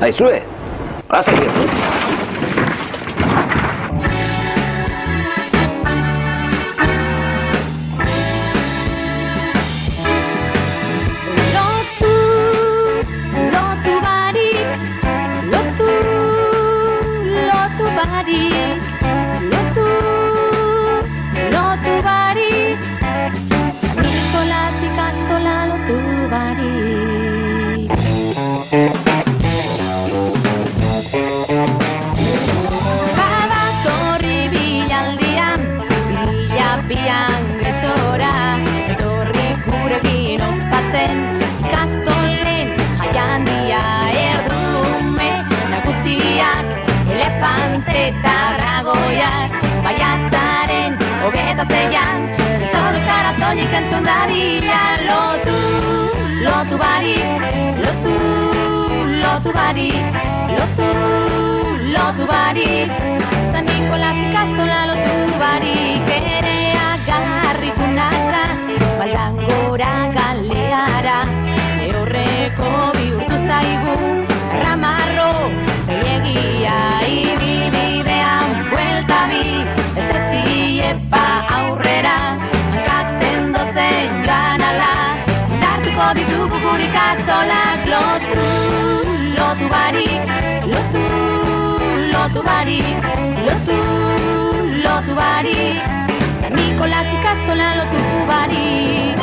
Aizue, azalio. Lotu barik, San Nikolas ikastola lotu barik. Badatorri bilaldian, bian getxora, etorri gurekin ospatzen, ikastolen jaialdia erdume, nagusiak, elefante eta dragoiak, baiatzaren hogeita zeian, entzun euskara soilik entzun dadila. Lotu barik, lotu barik, lotu barik, San Nikolas ikastola lotu barik, ere agarrikunaka, baldangora galeara, eurreko bihurtu zaigu, ramarro, egia ibibidean buelta bi, ezetxiepa aurrera, hankak sendotzen ganala, dartuko ditugu gure ikastolak. Lotu barik, lotu barik, lotu barik, San Nikolas ikastola lotu barik.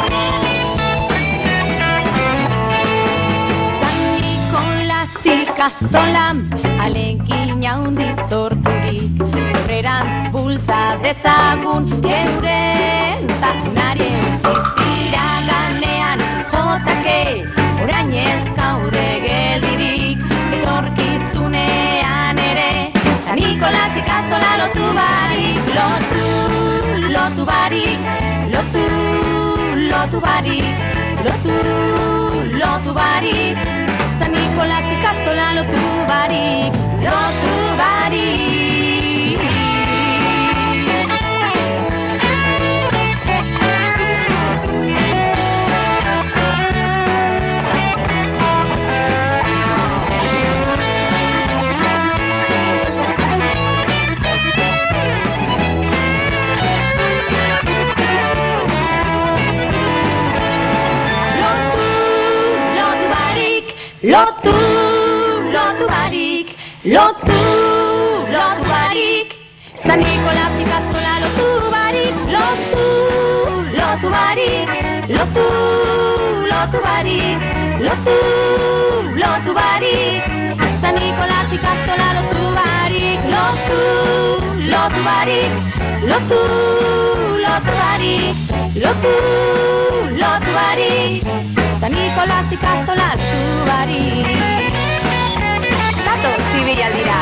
San Nikolas ikastola alegin handi sorturik, aurrerantz bultza dezagun euren tasunari eutzi ziraganean jotake, orain ez gaude geldirik, etorkizunean ere, San Nikolas ikastola lotu barik. Lotu barik, lotu barik, lotu barik, San Nikolas ikastola lotu barik, lotu barik. Lotu barik, lotu barik, San Nikolas ikastola lotu barik, lotu barik, lotu barik, lotu barik, San Nikolas ikastola lotu barik, lotu barik, lotu barik, lotu barik, San Nikolas ikastola lotu barik. Zatoz ibilalira.